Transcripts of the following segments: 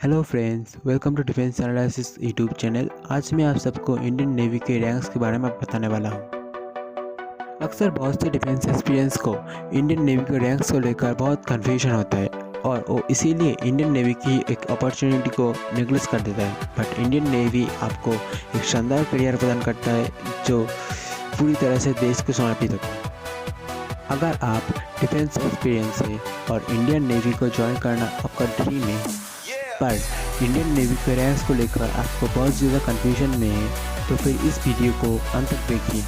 Hello friends, welcome to defence analysis YouTube channel. आज मैं आप सबको इंडियन नेवी के रैंक्स के बारे में बताने वाला हूँ। अक्सर बहुत से डिफेंस एक्सपीरियंस को इंडियन नेवी के रैंक्स को लेकर बहुत कन्फ्यूजन होता है और वो इसीलिए इंडियन नेवी की एक अपॉर्चुनिटी को नेग्लेक्ट कर देता है। बट इंडियन नेवी आपको एक शानदार करियर प्रदान करता है जो पूरी तरह से देश को समर्पित होता है। अगर आप डिफेंस एक्सपीरियंस है और इंडियन नेवी को ज्वाइन करना आपका ड्रीम है, पर इंडियन नेवी के रैंक्स को लेकर आपको बहुत ज़्यादा कन्फ्यूजन में है, तो फिर इस वीडियो को अंत तक देखिए।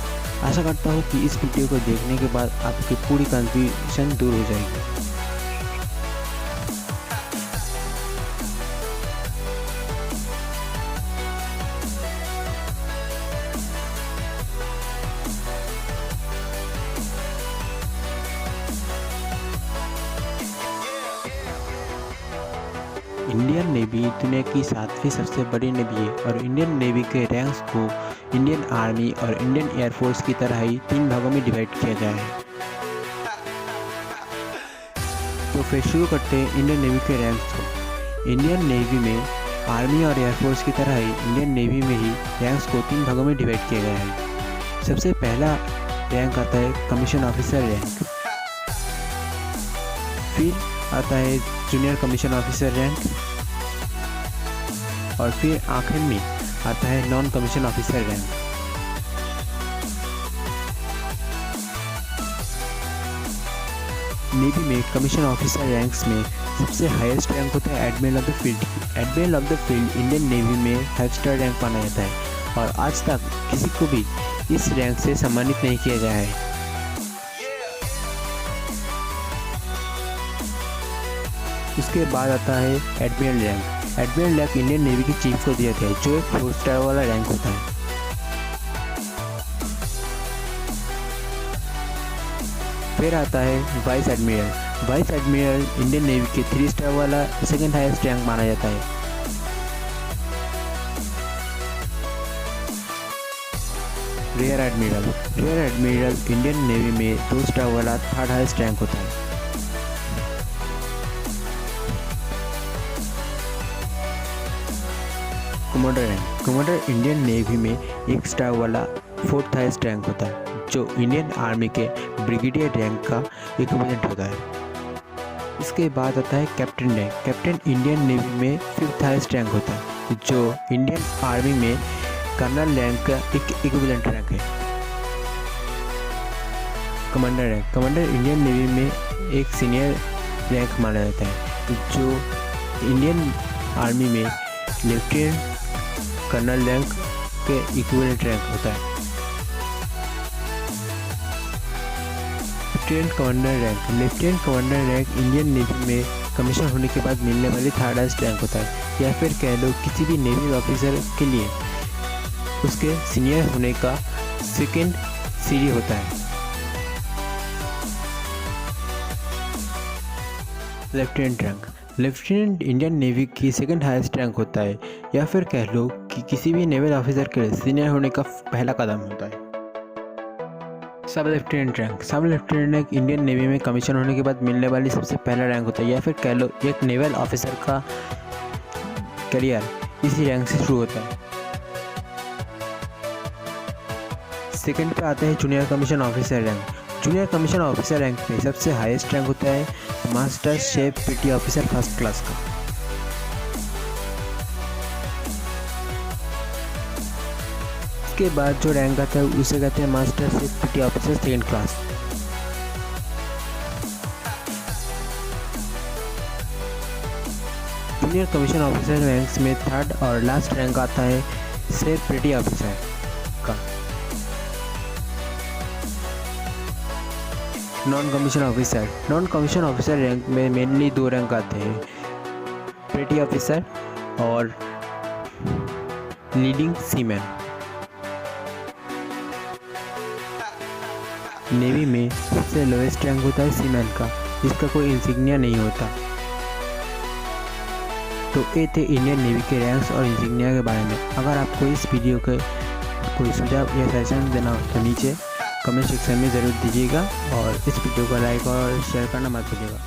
आशा करता हूँ कि इस वीडियो को देखने के बाद आपकी पूरी कन्फ्यूजन दूर हो जाएगी। इंडियन नेवी दुनिया की 7वीं सबसे बड़ी नेवी है और इंडियन नेवी के रैंक्स को इंडियन आर्मी और इंडियन एयरफोर्स की तरह ही 3 भागों में डिवाइड किया गया है। तो फिर शुरू करते हैं इंडियन नेवी के रैंक्स को। इंडियन नेवी में आर्मी और एयरफोर्स की तरह ही इंडियन नेवी में ही रैंक्स को 3 भागों में डिवाइड किया गया है। सबसे पहला रैंक आता है कमीशन ऑफिसर रैंक, फिर आता है जूनियर कमीशन ऑफिसर रैंक और फिर आखिर में आता है non commission officer rank. Navy में कमीशन ऑफिसर रैंक्स में सबसे हाईएस्ट रैंक होता है admiral of the field. Admiral of the field Indian navy में 5 स्टार रैंक माना जाता है और आज तक किसी को भी इस रैंक से सम्मानित नहीं किया गया है। उसके बाद आता है admiral rank. Admiral rank Indian navy की चीफ को दिया गया है जो एक 4 स्टार वाला रैंक होता है। फिर आता है vice admiral. Vice admiral Indian navy के 3 स्टार वाला सेकंड हाईएस्ट रैंक माना जाता है। Rear admiral. Rear admiral Indian navy में 2 स्टार वाला 3rd हाईएस्ट रैंक होता है। Commander rank. Commander Indian navy में 1 स्टार वाला 4th हाईएस्ट रैंक होता है जो इंडियन आर्मी के ब्रिगेडियर रैंक का इक्विवेलेंट होता है। इसके बाद आता है captain rank. Captain Indian navy में 5th हाईएस्ट रैंक होता है जो इंडियन आर्मी में कर्नल रैंक का एक इक्विवेलेंट रैंक है। Commander rank. Commander Indian navy में एक सीनियर रैंक माना जाता है जो इंडियन आर्मी में लेफ्टिनेंट कर्नल रैंक के इक्विवेलेंट रैंक होता है। Lieutenant commander rank. Lieutenant commander rank Indian navy में कमीशन होने के बाद मिलने वाली 3rd हाईएस्ट रैंक होता है, या फिर कह लो किसी भी नेवी ऑफिसर के लिए उसके सीनियर होने का 2nd सीढ़ी होता है। Lieutenant rank. Lieutenant Indian navy की 2nd हाईएस्ट रैंक होता है, या फिर कह लो कि किसी भी नेवल ऑफिसर के लिए सीनियर होने का पहला कदम होता है। सब लेफ्टिनेंट रैंक। सब लेफ्टिनेंट रैंक इंडियन नेवी में कमीशन होने के बाद मिलने वाली सबसे पहला रैंक होता है, या फिर कह लो एक नेवल ऑफिसर का करियर इसी रैंक से शुरू होता है। सेकंड पे आते हैं junior commission officer rank. Junior commission officer rank में सबसे हाईएस्ट रैंक होता है मास्टर शेफ पेटी ऑफिसर 1st क्लास का। इसके बाद जो रैंक आता है उसे कहते हैं मास्टर शेफ पेटी officer 2nd class. Junior commission officer ranks में 3rd और लास्ट रैंक आता है शेफ पेटी ऑफिसर का। Non commission officer. Non commission officer rank में मेनली 2 रैंक आते हैं, पेटी ऑफिसर और लीडिंग सीमैन। नेवी में सबसे लोएस्ट रैंक होता है सीमैन का, जिसका कोई इंसिग्निया नहीं होता। तो ये थे इंडियन नेवी के रैंक्स और इंसिग्निया के बारे में। अगर आपको इस वीडियो के कोई सुझाव या सजेशन देना हो तो नीचे कमेंट सेक्शन में ज़रूर दीजिएगा और इस वीडियो को लाइक और शेयर करना मत भूलिएगा।